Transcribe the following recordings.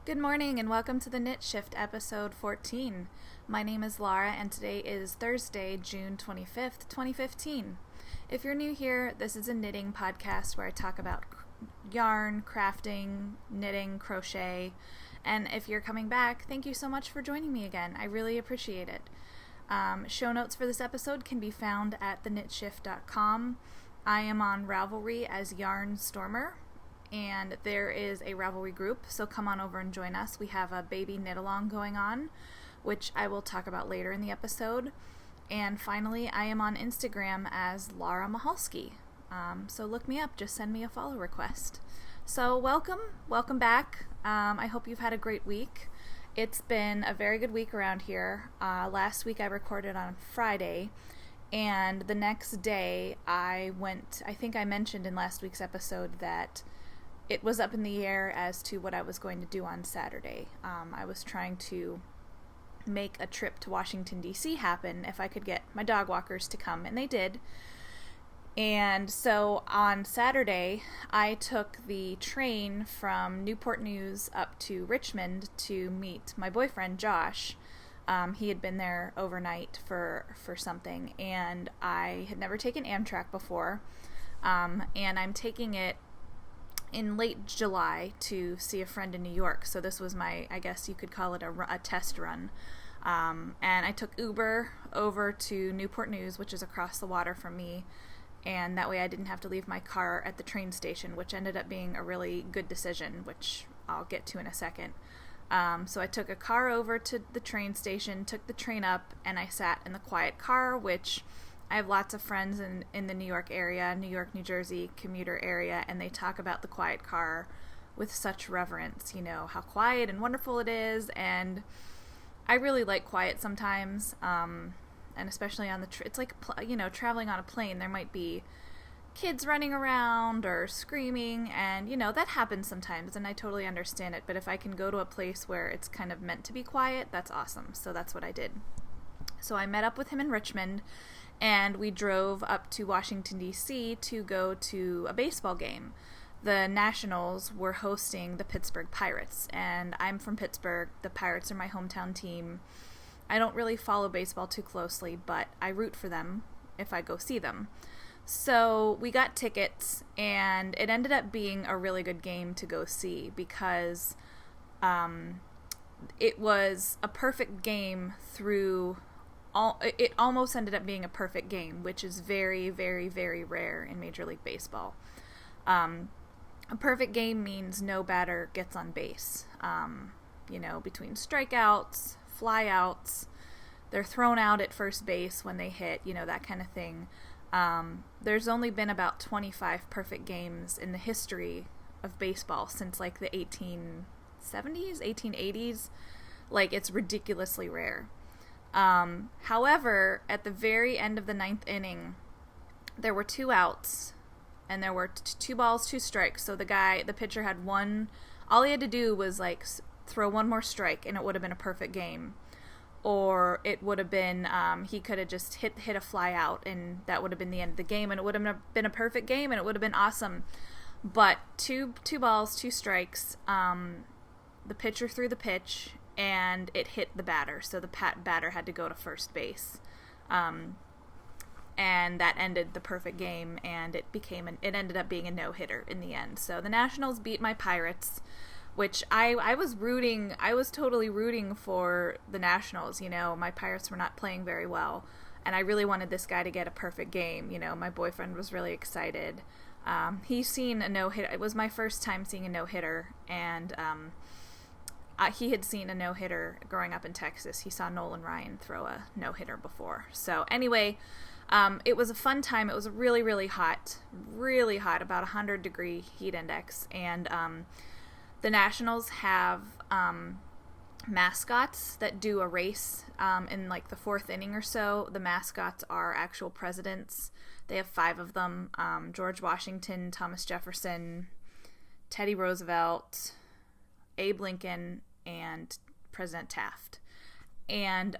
Good morning and welcome to the Knit Shift episode 14. My name is Laura and today is Thursday, June 25th, 2015. If you're new here, this is a knitting podcast where I talk about yarn, crafting, knitting, crochet, and if you're coming back, thank you so much for joining me again. I really appreciate it. Show notes for this episode can be found at theknitshift.com. I am on Ravelry as yarnstormer. And there is a Ravelry group, so come on over and join us. We have a baby knit-along going on, which I will talk about later in the episode. And finally, I am on Instagram as lauramichalski. So look me up, just send me a follow request. So welcome back. I hope you've had a great week. It's been a very good week around here. Last week I recorded on Friday, and the next day I think I mentioned in last week's episode that it was up in the air as to what I was going to do on Saturday. I was trying to make a trip to Washington, D.C. happen if I could get my dog walkers to come, and they did. And so on Saturday, I took the train from Newport News up to Richmond to meet my boyfriend, Josh. He had been there overnight for something, and I had never taken Amtrak before, and I'm taking it in late July to see a friend in New York. So this was my, I guess you could call it a test run. And I took Uber over to Newport News, which is across the water from me. And that way I didn't have to leave my car at the train station, which ended up being a really good decision, which I'll get to in a second. So I took a car over to the train station, took the train up, and I sat in the quiet car, which I have lots of friends in the New York area, New York, New Jersey commuter area, and they talk about the quiet car with such reverence, how quiet and wonderful it is, and I really like quiet sometimes, and especially on it's like, traveling on a plane, there might be kids running around or screaming, and, that happens sometimes, and I totally understand it, but if I can go to a place where it's kind of meant to be quiet, that's awesome, so that's what I did. So I met up with him in Richmond, and we drove up to Washington, D.C. to go to a baseball game. The Nationals were hosting the Pittsburgh Pirates, and I'm from Pittsburgh. The Pirates are my hometown team. I don't really follow baseball too closely, but I root for them if I go see them. So we got tickets, and it ended up being a really good game to go see because it was a perfect game through... It almost ended up being a perfect game, which is very, very, very rare in Major League Baseball. A perfect game means no batter gets on base. Between strikeouts, flyouts, they're thrown out at first base when they hit, that kind of thing. There's only been about 25 perfect games in the history of baseball since like the 1870s, 1880s. Like, it's ridiculously rare. However, at the very end of the ninth inning, there were 2 outs, and there were 2 balls, 2 strikes. So the pitcher had all he had to do was throw one more strike, and it would have been a perfect game. Or it would have been, he could have just hit a fly out, and that would have been the end of the game, and it would have been a perfect game, and it would have been awesome. But two balls, 2 strikes, the pitcher threw the pitch, and it hit the batter, so the batter had to go to first base, and that ended the perfect game, and it ended up being a no-hitter in the end. So the Nationals beat my Pirates, which I was totally rooting for the Nationals. My Pirates were not playing very well, and I really wanted this guy to get a perfect game. My boyfriend was really excited. He's seen a no-hitter. It was my first time seeing a no-hitter, and he had seen a no-hitter growing up in Texas. He saw Nolan Ryan throw a no-hitter before. So anyway, it was a fun time. It was really, really hot, about 100-degree heat index. And the Nationals have mascots that do a race in like the 4th inning or so. The mascots are actual presidents. They have 5 of them: George Washington, Thomas Jefferson, Teddy Roosevelt, Abe Lincoln, and President Taft. And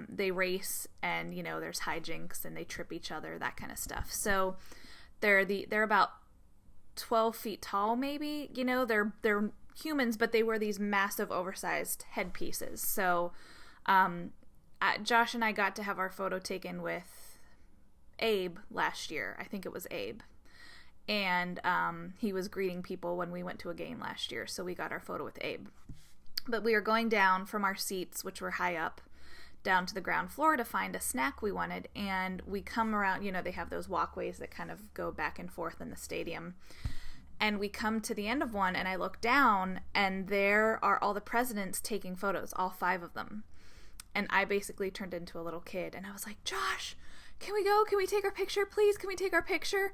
they race, and there's hijinks, and they trip each other, that kind of stuff. So they're about 12 feet tall, maybe. They're humans, but they were these massive oversized headpieces. So Josh and I got to have our photo taken with Abe last year. I think it was Abe. And he was greeting people when we went to a game last year, so we got our photo with Abe. But we were going down from our seats, which were high up, down to the ground floor to find a snack we wanted, and we come around, they have those walkways that kind of go back and forth in the stadium, and we come to the end of one, and I look down, and there are all the presidents taking photos, all 5 of them, and I basically turned into a little kid, and I was like, Josh, can we go? Can we take our picture, please? Can we take our picture?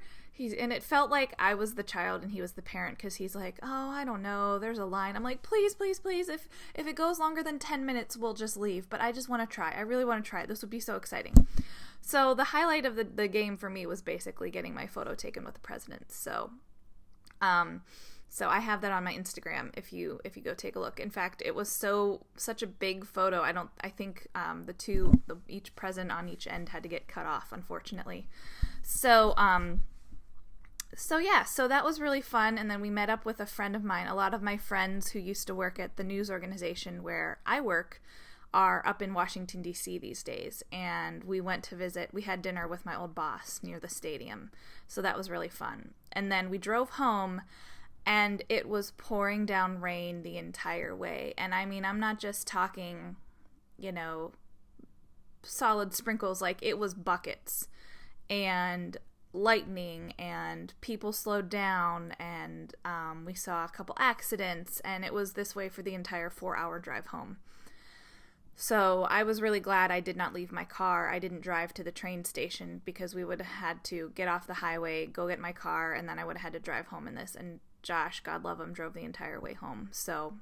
And it felt like I was the child and he was the parent, because he's like, oh, I don't know, there's a line. I'm like, please, please, please, if it goes longer than 10 minutes, we'll just leave. But I just want to try. I really want to try. This would be so exciting. So the highlight of the game for me was basically getting my photo taken with the presidents. So I have that on my Instagram if you go take a look. In fact, it was such a big photo. I think each president on each end had to get cut off, unfortunately. So that was really fun, and then we met up with a friend of mine. A lot of my friends who used to work at the news organization where I work are up in Washington, D.C. these days, and we went to visit. We had dinner with my old boss near the stadium, so that was really fun. And then we drove home, and it was pouring down rain the entire way. And I mean, I'm not just talking, solid sprinkles, like it was buckets and lightning, and people slowed down, and we saw a couple accidents, and it was this way for the entire 4-hour drive home. So I was really glad I did not leave my car. I didn't drive to the train station, because we would have had to get off the highway, go get my car, and then I would have had to drive home in this. And Josh, God love him, drove the entire way home. So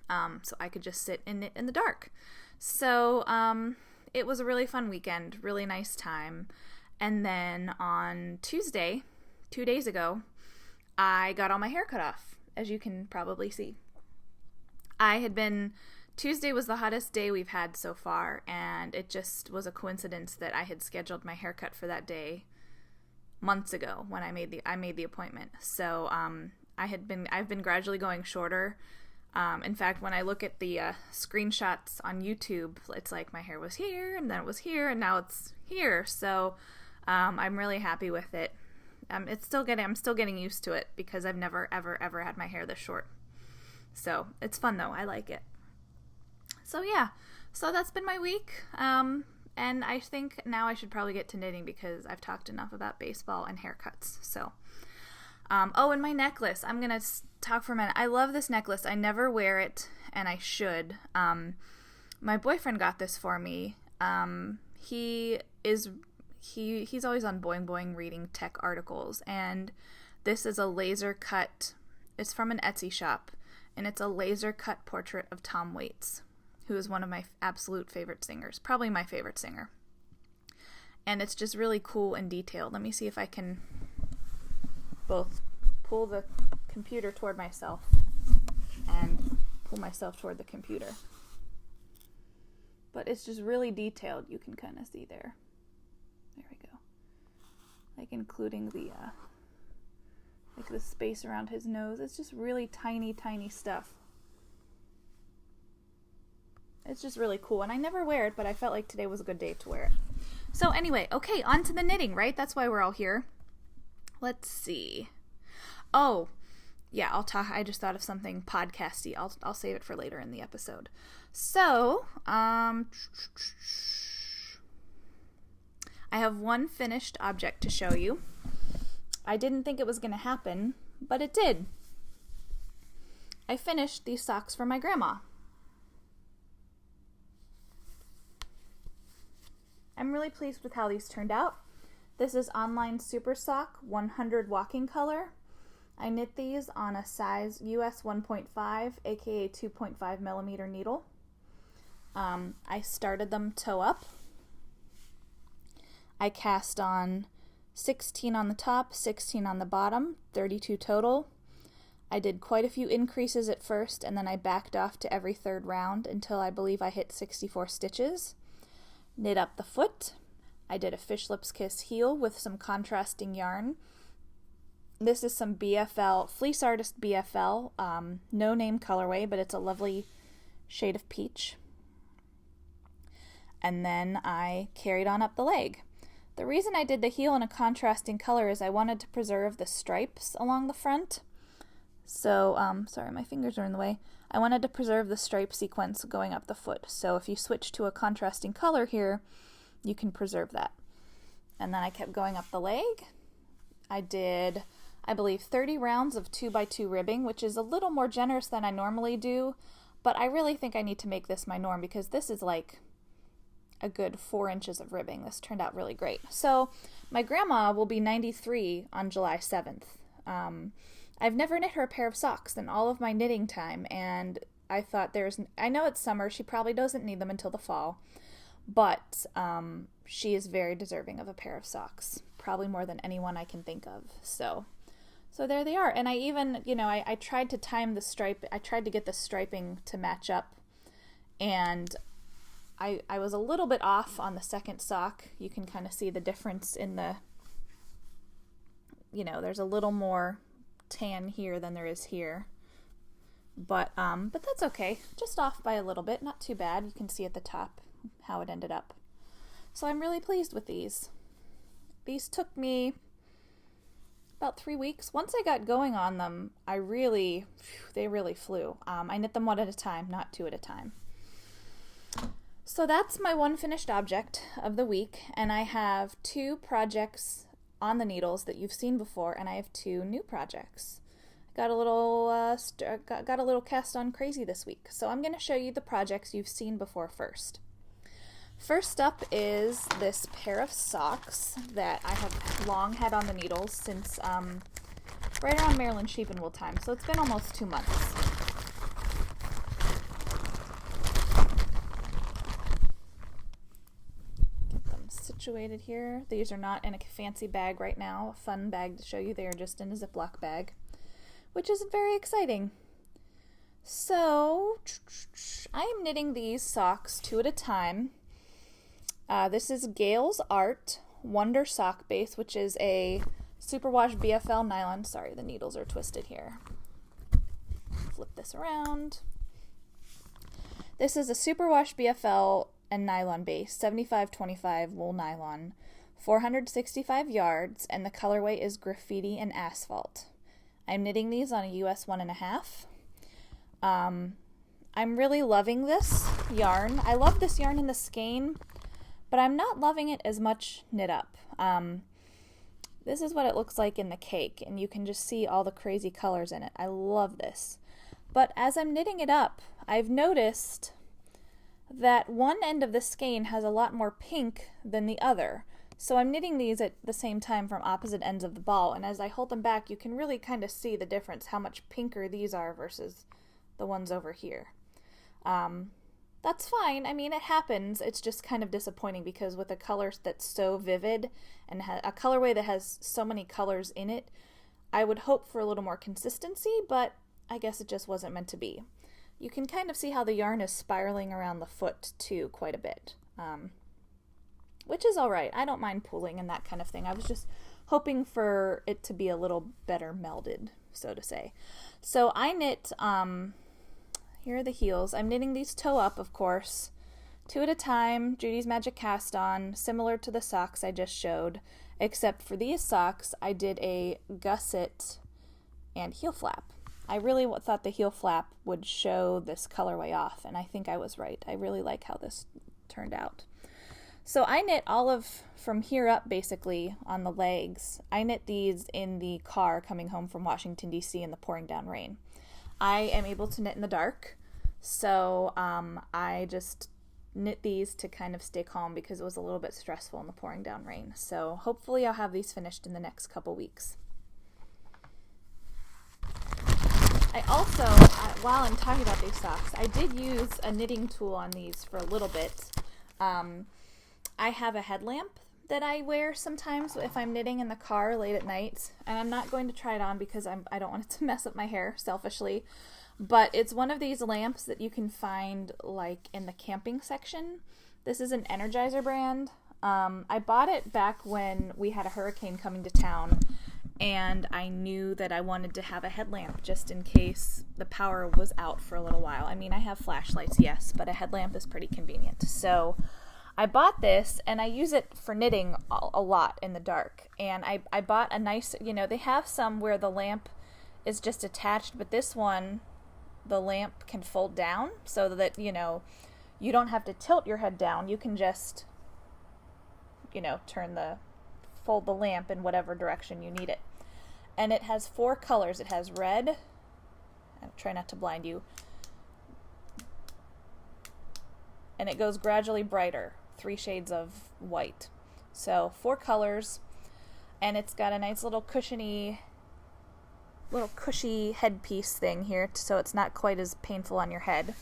I could just sit in it in the dark. So it was a really fun weekend, really nice time. And then on Tuesday, 2 days ago, I got all my hair cut off, as you can probably see. Tuesday was the hottest day we've had so far, and it just was a coincidence that I had scheduled my haircut for that day months ago when I made the appointment. So I've been gradually going shorter. In fact, when I look at the screenshots on YouTube, it's like my hair was here, and then it was here, and now it's here. So I'm really happy with it. I'm still getting used to it, because I've never ever had my hair this short. So it's fun though. I like it. So yeah, so that's been my week. And I think now I should probably get to knitting, because I've talked enough about baseball and haircuts. So, and my necklace. I'm gonna talk for a minute. I love this necklace. I never wear it, and I should. My boyfriend got this for me. He's always on Boing Boing reading tech articles, and this is a laser cut. It's from an Etsy shop, and it's a laser cut portrait of Tom Waits, who is one of my absolute favorite singers, probably my favorite singer. And it's just really cool and detailed. Let me see if I can both pull the computer toward myself and pull myself toward the computer. But it's just really detailed. You can kind of see there. There we go. Like including the space around his nose. It's just really tiny, tiny stuff. It's just really cool, and I never wear it, but I felt like today was a good day to wear it. So anyway, okay, on to the knitting, right? That's why we're all here. Let's see. Oh, yeah, I'll talk. I just thought of something podcasty. I'll save it for later in the episode. So, I have one finished object to show you. I didn't think it was going to happen, but it did. I finished these socks for my grandma. I'm really pleased with how these turned out. This is Online Super Sock 100 walking color. I knit these on a size US 1.5, aka 2.5 millimeter needle. I started them toe up. I cast on 16 on the top, 16 on the bottom, 32 total. I did quite a few increases at first, and then I backed off to every third round until I believe I hit 64 stitches. Knit up the foot. I did a fish lips kiss heel with some contrasting yarn. This is some BFL, Fleece Artist BFL, no name colorway, but it's a lovely shade of peach. And then I carried on up the leg. The reason I did the heel in a contrasting color is I wanted to preserve the stripes along the front. So, sorry, my fingers are in the way. I wanted to preserve the stripe sequence going up the foot. So if you switch to a contrasting color here, you can preserve that. And then I kept going up the leg. I did, I believe, 30 rounds of 2x2 ribbing, which is a little more generous than I normally do, but I really think I need to make this my norm because this is like a good 4 inches of ribbing. This turned out really great. So my grandma will be 93 on July 7th. I've never knit her a pair of socks in all of my knitting time, and I thought I know it's summer, she probably doesn't need them until the fall, but she is very deserving of a pair of socks, probably more than anyone I can think of. So there they are. And I even, I tried to time the stripe, I tried to get the striping to match up, and I was a little bit off on the second sock. You can kind of see the difference in the, there's a little more tan here than there is here. But that's okay. Just off by a little bit, not too bad. You can see at the top how it ended up. So I'm really pleased with these. These took me about 3 weeks. Once I got going on them, they really flew. I knit them 1 at a time, not 2 at a time. So that's my one finished object of the week, and I have 2 projects on the needles that you've seen before, and I have 2 new projects. Got a little cast on crazy this week, so I'm going to show you the projects you've seen before first. First up is this pair of socks that I have long had on the needles since right around Maryland sheep and wool time, so it's been almost 2 months. Situated here. These are not in a fancy bag right now, a fun bag to show you. They are just in a Ziploc bag, which is very exciting. So I am knitting these socks 2 at a time. This is Gail's Art Wonder Sock Base, which is a superwash BFL nylon. Sorry, the needles are twisted here. Flip this around. This is a superwash BFL and nylon base, 75/25 wool nylon, 465 yards, and the colorway is graffiti and asphalt. I'm knitting these on a US 1.5. I'm really loving this yarn. I love this yarn in the skein, but I'm not loving it as much knit up. This is what it looks like in the cake, and you can just see all the crazy colors in it. I love this. But as I'm knitting it up, I've noticed that one end of the skein has a lot more pink than the other. So I'm knitting these at the same time from opposite ends of the ball, and as I hold them back, you can really kind of see the difference, how much pinker these are versus the ones over here. That's fine. I mean, it happens. It's just kind of disappointing because with a color that's so vivid and a colorway that has so many colors in it, I would hope for a little more consistency, but I guess it just wasn't meant to be. You can kind of see how the yarn is spiraling around the foot too quite a bit, which is all right. I don't mind pooling and that kind of thing. I was just hoping for it to be a little better melded, so to say. So I knit, here are the heels. I'm knitting these toe up, of course, 2 at a time, Judy's Magic Cast On, similar to the socks I just showed, except for these socks, I did a gusset and heel flap. I really thought the heel flap would show this colorway off, and I think I was right. I really like how this turned out. So I knit from here up, basically, on the legs. I knit these in the car coming home from Washington, D.C. in the pouring down rain. I am able to knit in the dark, so I just knit these to kind of stay calm because it was a little bit stressful in the pouring down rain. So hopefully I'll have these finished in the next couple weeks. I also, while I'm talking about these socks, I did use a knitting tool on these for a little bit. I have a headlamp that I wear sometimes if I'm knitting in the car late at night, and I'm not going to try it on because I don't want it to mess up my hair, selfishly, but it's one of these lamps that you can find like in the camping section. This is an Energizer brand. I bought it back when we had a hurricane coming to town, and I knew that I wanted to have a headlamp just in case the power was out for a little while. I mean, I have flashlights, yes, but a headlamp is pretty convenient. So I bought this, and I use it for knitting a lot in the dark. And I bought a nice, they have some where the lamp is just attached, but this one, the lamp can fold down so that, you don't have to tilt your head down. You can just, fold the lamp in whatever direction you need it. And it has 4 colors. It has red. I'll try not to blind you. And it goes gradually brighter. 3 shades of white. So 4 colors. And it's got a nice little cushy headpiece thing here, so it's not quite as painful on your head.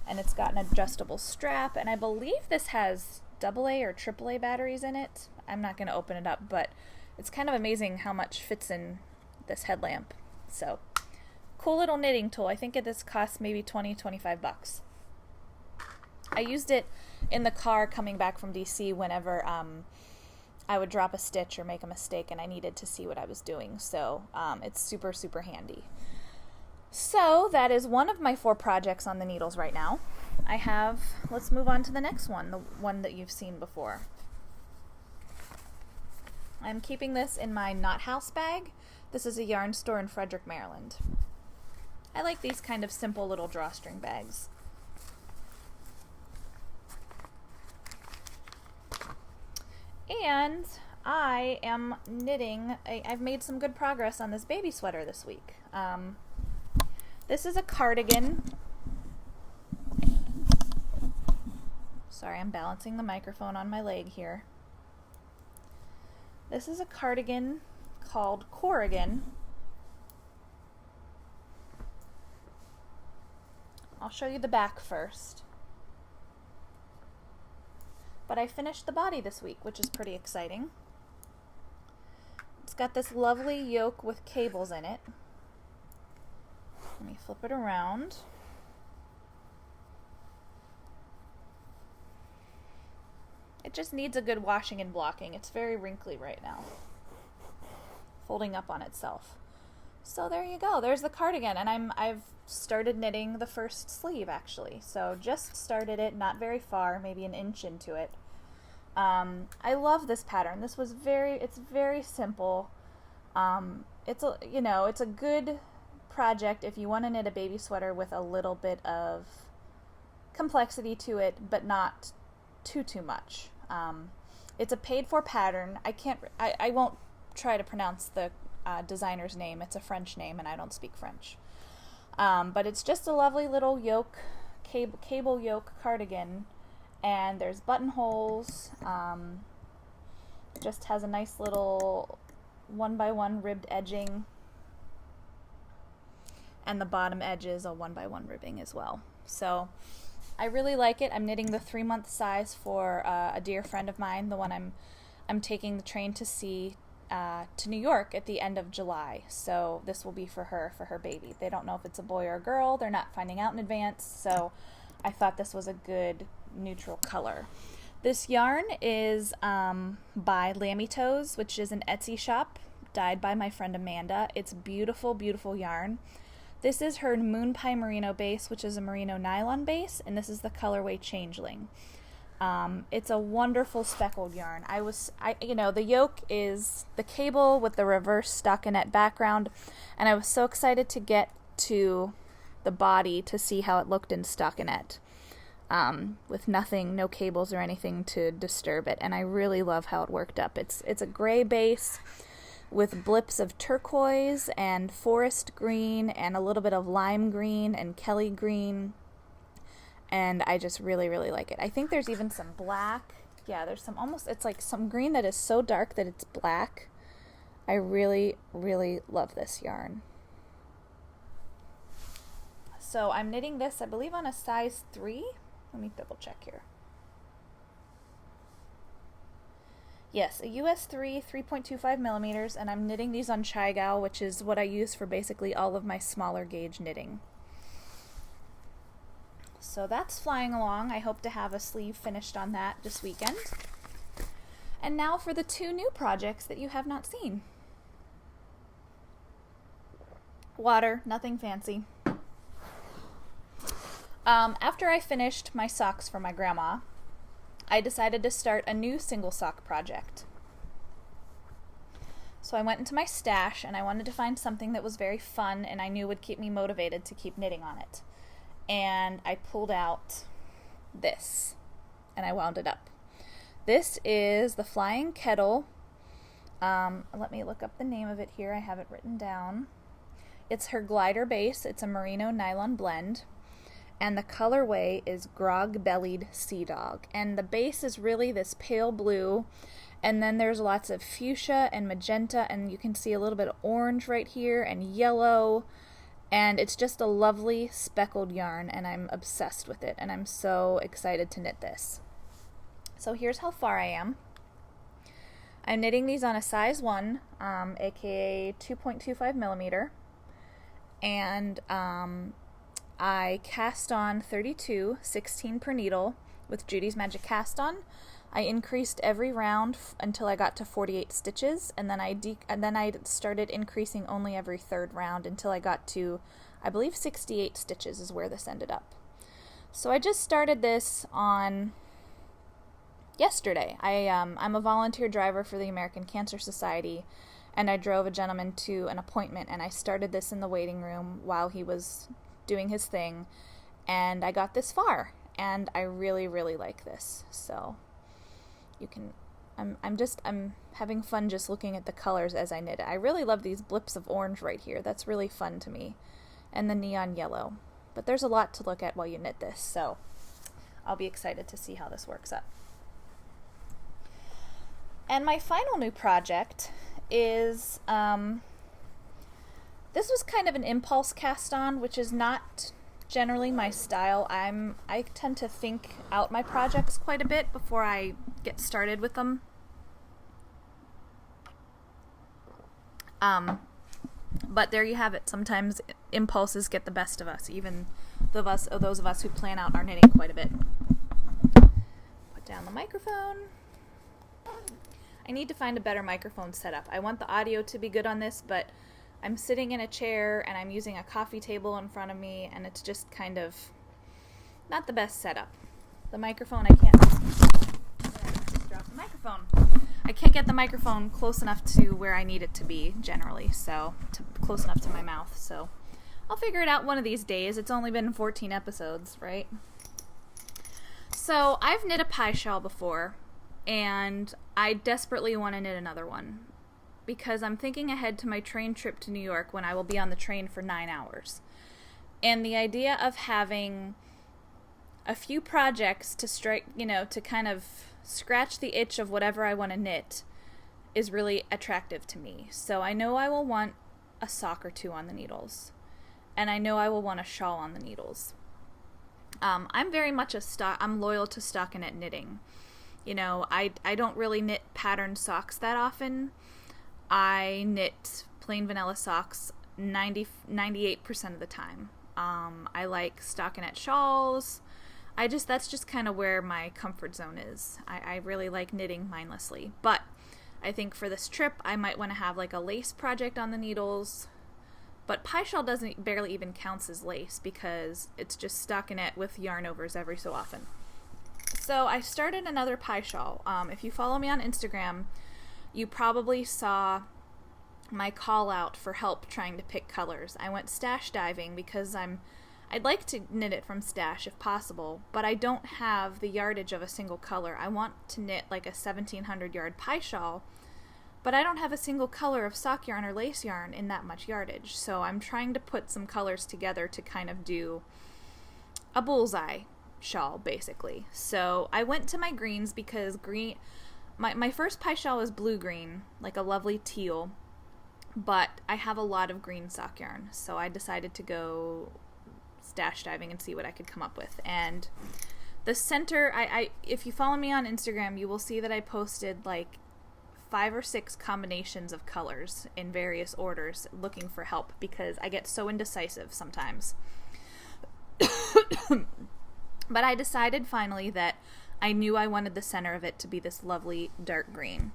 And it's got an adjustable strap, and I believe this has AA or AAA batteries in it. I'm not going to open it up, but it's kind of amazing how much fits in this headlamp. So, cool little knitting tool. I think this costs maybe $20-25. I used it in the car coming back from DC whenever I would drop a stitch or make a mistake and I needed to see what I was doing. So it's super, super handy. So that is one of my 4 projects on the needles right now. Let's move on to the next one, the one that you've seen before. I'm keeping this in my Knot House bag. This is a yarn store in Frederick, Maryland. I like these kind of simple little drawstring bags. And I am knitting, I've made some good progress on this baby sweater this week. This is a cardigan. Sorry, I'm balancing the microphone on my leg here. This is a cardigan called Korrigan. I'll show you the back first. But I finished the body this week, which is pretty exciting. It's got this lovely yoke with cables in it. Let me flip it around. It just needs a good washing and blocking. It's very wrinkly right now, folding up on itself. So there you go. There's the cardigan, and I've started knitting the first sleeve actually. So just started it, not very far, maybe an inch into it. I love this pattern. It's very simple. It's a good project if you want to knit a baby sweater with a little bit of complexity to it, but not too much. It's a paid-for pattern. I won't try to pronounce the designer's name. It's a French name, and I don't speak French. But it's just a lovely little yoke, cable yoke cardigan, and there's buttonholes. It just has a nice little 1x1 ribbed edging, and the bottom edge is a 1x1 ribbing as well. So I really like it. I'm knitting the 3-month size for a dear friend of mine, the one I'm taking the train to see to New York at the end of July. So this will be for her baby. They don't know if it's a boy or a girl. They're not finding out in advance. So I thought this was a good neutral color. This yarn is by Lammy Toes, which is an Etsy shop, dyed by my friend Amanda. It's beautiful, beautiful yarn. This is her Moon Pie Merino base, which is a merino nylon base, and this is the colorway Changeling. It's a wonderful speckled yarn. The yoke is the cable with the reverse stockinette background, and I was so excited to get to the body to see how it looked in stockinette, with no cables or anything to disturb it, and I really love how it worked up. It's a gray base with blips of turquoise and forest green and a little bit of lime green and Kelly green. And I just really, really like it. I think there's even some black. Yeah, there's it's like some green that is so dark that it's black. I really, really love this yarn. So I'm knitting this, I believe, on a size 3. Let me double check here. Yes, a US 3, 3.25 millimeters, and I'm knitting these on Chi-Gal, which is what I use for basically all of my smaller gauge knitting. So that's flying along. I hope to have a sleeve finished on that this weekend. And now for the 2 new projects that you have not seen. water, nothing fancy. After I finished my socks for my grandma, I decided to start a new single sock project. So I went into my stash and I wanted to find something that was very fun and I knew would keep me motivated to keep knitting on it. And I pulled out this and I wound it up. This is the Flying Kettle. Let me look up the name of it here. I have it written down. It's her glider base. It's a merino nylon blend. And the colorway is Grog-Bellied Sea Dog. And the base is really this pale blue. And then there's lots of fuchsia and magenta. And you can see a little bit of orange right here and yellow. And it's just a lovely speckled yarn. And I'm obsessed with it. And I'm so excited to knit this. So here's how far I am. I'm knitting these on a size 1, aka 2.25 millimeter. And I cast on 32, 16 per needle with Judy's Magic Cast On. I increased every round until I got to 48 stitches, and then I started increasing only every third round until I got to, I believe, 68 stitches is where this ended up. So I just started this on yesterday. I'm a volunteer driver for the American Cancer Society, and I drove a gentleman to an appointment, and I started this in the waiting room while he was doing his thing, and I got this far, and I really, really like this. So you can, I'm having fun just looking at the colors as I knit it. I really love these blips of orange right here. That's really fun to me, and the neon yellow. But there's a lot to look at while you knit this, so I'll be excited to see how this works up. And my final new project is, this was kind of an impulse cast on, which is not generally my style. I tend to think out my projects quite a bit before I get started with them. But there you have it. Sometimes impulses get the best of us, even those of us who plan out our knitting quite a bit. Put down the microphone. I need to find a better microphone setup. I want the audio to be good on this, but I'm sitting in a chair and I'm using a coffee table in front of me, and it's just kind of not the best setup. The microphone, I can't just drop the microphone. I can't get the microphone close enough to where I need it to be generally, so close enough to my mouth. So I'll figure it out one of these days. It's only been 14 episodes, right? So I've knit a pie shawl before, and I desperately want to knit another one because I'm thinking ahead to my train trip to New York when I will be on the train for 9 hours. And the idea of having a few projects to to kind of scratch the itch of whatever I want to knit is really attractive to me. So I know I will want a sock or two on the needles, and I know I will want a shawl on the needles. I'm very much I'm loyal to stockinette knitting. You know, I don't really knit patterned socks that often. I knit plain vanilla socks 98% of the time. I like stockinette shawls. That's just kind of where my comfort zone is. I really like knitting mindlessly. But I think for this trip, I might want to have like a lace project on the needles. But pie shawl barely even counts as lace because it's just stockinette with yarn overs every so often. So I started another pie shawl. If you follow me on Instagram, you probably saw my call out for help trying to pick colors. I went stash diving because I'd like to knit it from stash if possible, but I don't have the yardage of a single color. I want to knit like a 1700 yard pie shawl, but I don't have a single color of sock yarn or lace yarn in that much yardage. So I'm trying to put some colors together to kind of do a bullseye shawl, basically. So I went to my greens because my first pie shawl was blue-green, like a lovely teal, but I have a lot of green sock yarn, so I decided to go stash diving and see what I could come up with. And the center, if you follow me on Instagram, you will see that I posted like 5 or 6 combinations of colors in various orders looking for help because I get so indecisive sometimes. But I decided finally that I knew I wanted the center of it to be this lovely dark green.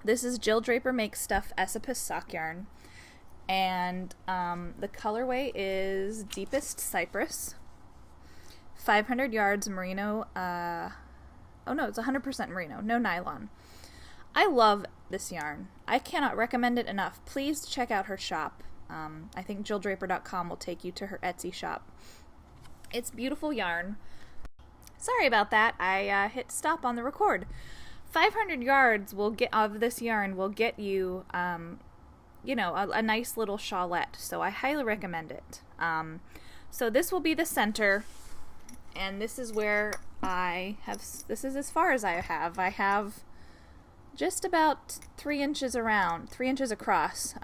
This is Jill Draper Makes Stuff Esopus sock yarn, And the colorway is Deepest Cypress, 500 yards merino. It's 100% merino, no nylon. I love this yarn. I cannot recommend it enough. Please check out her shop. I think jilldraper.com will take you to her Etsy shop. It's beautiful yarn. Sorry about that. I hit stop on the record. 500 yards of this yarn will get you, a nice little shawlette. So I highly recommend it. So this will be the center, and this is where this is as far as I have. I have just about 3 inches across,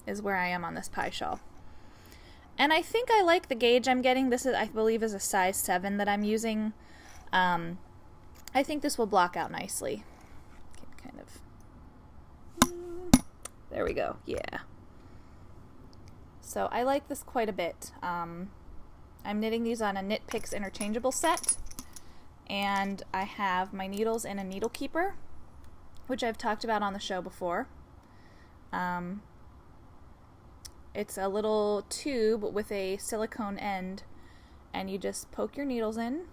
is where I am on this pie shawl. And I think I like the gauge I'm getting. This is, I believe, is a size 7 that I'm using. I think this will block out nicely. There we go. Yeah. So I like this quite a bit. I'm knitting these on a Knit Picks interchangeable set. And I have my needles in a needle keeper, which I've talked about on the show before. It's a little tube with a silicone end, and you just poke your needles in,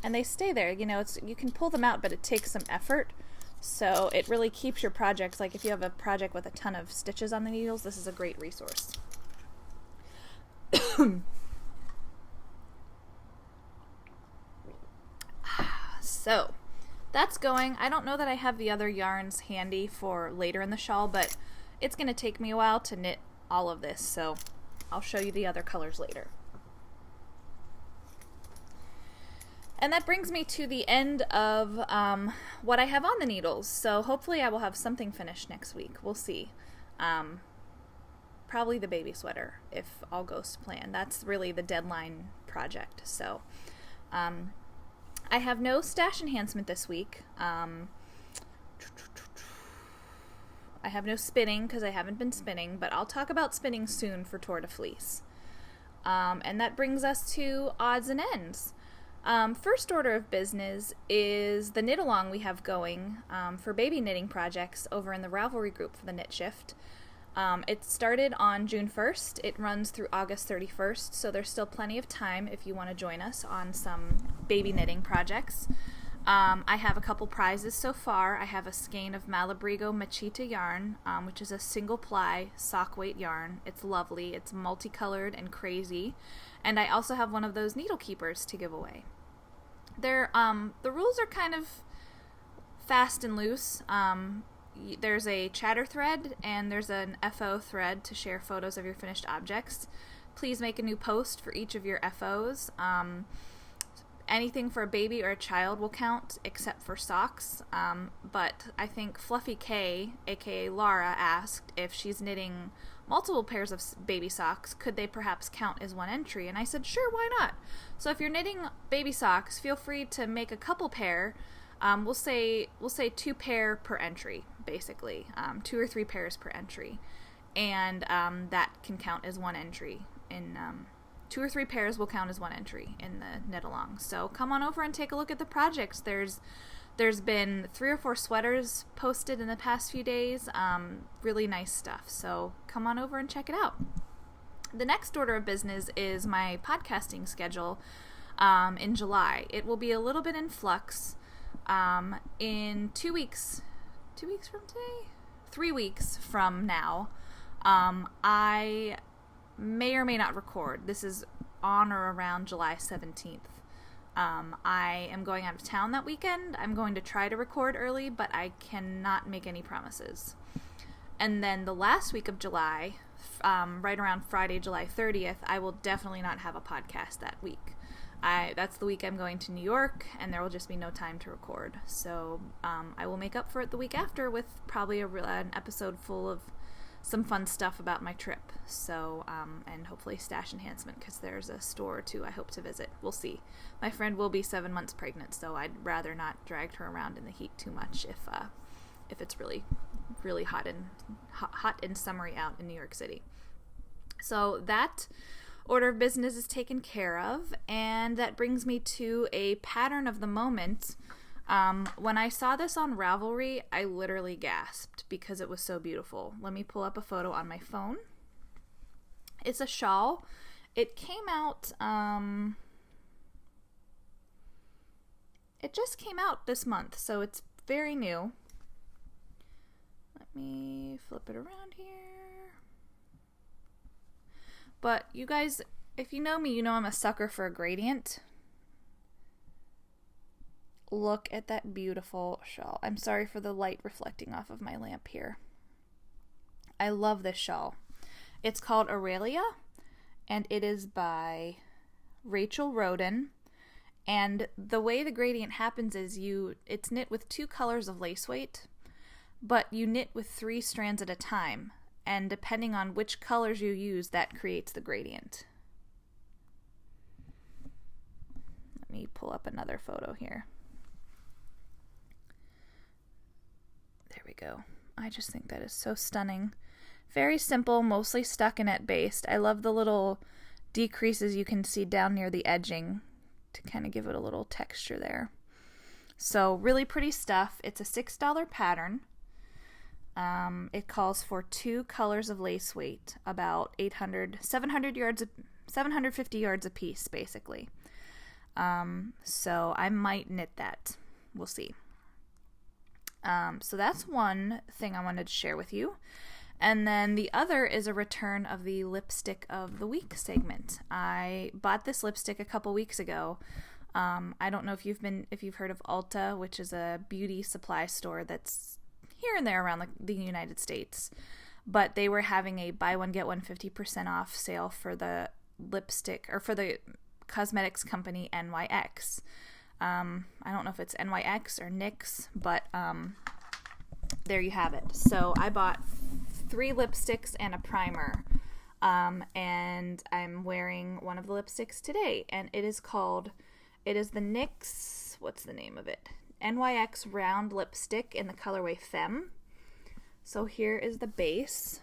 and they stay there. You can pull them out, but it takes some effort, so it really keeps your projects. Like if you have a project with a ton of stitches on the needles, this is a great resource. So that's going. I don't know that I have the other yarns handy for later in the shawl, but it's going to take me a while to knit all of this, so I'll show you the other colors later. And that brings me to the end of what I have on the needles, so hopefully I will have something finished next week. We'll see. Probably the baby sweater, if all goes to plan. That's really the deadline project, so I have no stash enhancement this week. I have no spinning because I haven't been spinning, but I'll talk about spinning soon for Tour de Fleece. And that brings us to odds and ends. First order of business is the knit along we have going for baby knitting projects over in the Ravelry group for the Knit Shift. It started on June 1st. It runs through August 31st, so there's still plenty of time if you want to join us on some baby knitting projects. I have a couple prizes so far. I have a skein of Malabrigo Machita yarn, which is a single ply sock weight yarn. It's lovely. It's multicolored and crazy. And I also have one of those needle keepers to give away. The rules are kind of fast and loose. There's a chatter thread and there's an FO thread to share photos of your finished objects. Please make a new post for each of your FOs. Anything for a baby or a child will count except for socks. But I think Fluffy K, aka Laura, asked if she's knitting multiple pairs of baby socks, could they perhaps count as one entry? And I said, sure, why not? So if you're knitting baby socks, feel free to make a couple pair. We'll say 2 pair per entry, basically, 2 or 3 pairs per entry, and that can count as one entry. In 2 or 3 pairs will count as one entry in the knit along. So come on over and take a look at the projects. There's been 3 or 4 sweaters posted in the past few days. Really nice stuff. So come on over and check it out. The next order of business is my podcasting schedule in July. It will be a little bit in flux. In 2 weeks, 2 weeks from today? 3 weeks from now, I may or may not record. This is on or around July 17th. I am going out of town that weekend. I'm going to try to record early, but I cannot make any promises. And then the last week of July, right around Friday, July 30th, I will definitely not have a podcast that week. That's the week I'm going to New York, and there will just be no time to record. So I will make up for it the week after with probably an episode full of some fun stuff about my trip. So, and hopefully stash enhancement, because there's a store or two I hope to visit. We'll see. My friend will be 7 months pregnant, so I'd rather not drag her around in the heat too much if it's really, really hot and summery out in New York City. So that order of business is taken care of, and that brings me to a pattern of the moment. When I saw this on Ravelry, I literally gasped because it was so beautiful. Let me pull up a photo on my phone. It's a shawl. It came out, it just came out this month, so it's very new. Let me flip it around here. But you guys, if you know me, you know I'm a sucker for a gradient. Look at that beautiful shawl. I'm sorry for the light reflecting off of my lamp here. I love this shawl. It's called Aurelia, and it is by Rachel Roden. And the way the gradient happens is it's knit with 2 colors of lace weight, but you knit with 3 strands at a time. And depending on which colors you use, that creates the gradient. Let me pull up another photo here. There we go. I just think that is so stunning. Very simple, mostly stockinette based. I love the little decreases you can see down near the edging to kind of give it a little texture there. So really pretty stuff. It's a $6 pattern. It calls for 2 colors of lace weight, about 750 yards a piece, basically. So I might knit that. We'll see. So that's one thing I wanted to share with you. And then the other is a return of the lipstick of the week segment. I bought this lipstick a couple weeks ago. I don't know if you've heard of Ulta, which is a beauty supply store that's here and there around the United States. But they were having a buy one get one 50% off sale for the lipstick, or for the cosmetics company NYX. I don't know if it's NYX or NYX, but there you have it. So I bought 3 lipsticks and a primer, and I'm wearing one of the lipsticks today, and it is the NYX, what's the name of it? NYX Round Lipstick in the colorway Femme. So here is the base,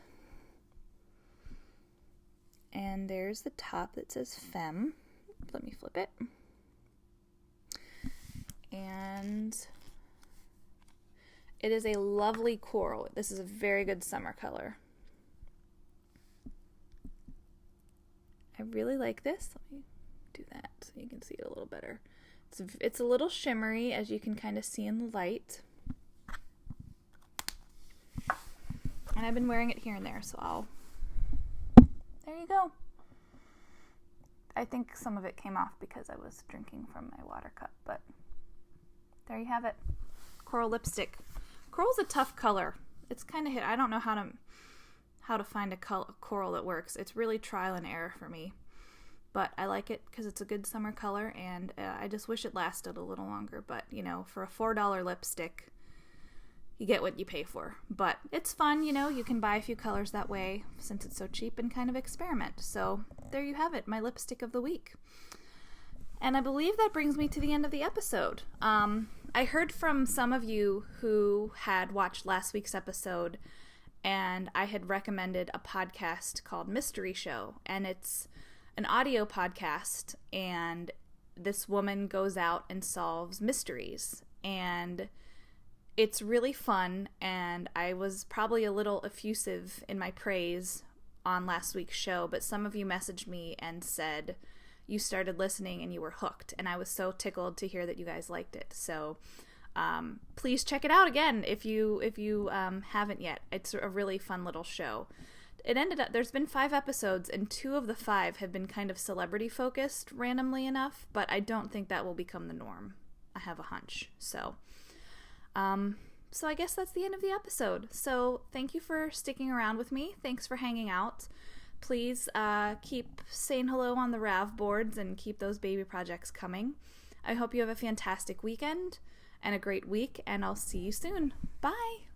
and there's the top that says Femme. Let me flip it. And it is a lovely coral. This is a very good summer color. I really like this. Let me do that so you can see it a little better. It's a little shimmery, as you can kind of see in the light. And I've been wearing it here and there, so there you go. I think some of it came off because I was drinking from my water cup, but there you have it. Coral lipstick. Coral's a tough color. It's kind of I don't know how to find a coral that works. It's really trial and error for me. But I like it because it's a good summer color, and I just wish it lasted a little longer. But, for a $4 lipstick, you get what you pay for. But it's fun, you can buy a few colors that way since it's so cheap, and kind of experiment. So there you have it, my lipstick of the week. And I believe that brings me to the end of the episode. I heard from some of you who had watched last week's episode, and I had recommended a podcast called Mystery Show, and it's an audio podcast, and this woman goes out and solves mysteries, and it's really fun, and I was probably a little effusive in my praise on last week's show, but some of you messaged me and said you started listening and you were hooked, and I was so tickled to hear that you guys liked it. So please check it out again if you haven't yet. It's a really fun little show. It ended up, there's been 5 episodes, and 2 of the 5 have been kind of celebrity focused randomly enough, but I don't think that will become the norm. I have a hunch. So I guess that's the end of the episode. So thank you for sticking around with me. Thanks for hanging out. Please keep saying hello on the Rav boards and keep those baby projects coming. I hope you have a fantastic weekend and a great week, and I'll see you soon. Bye!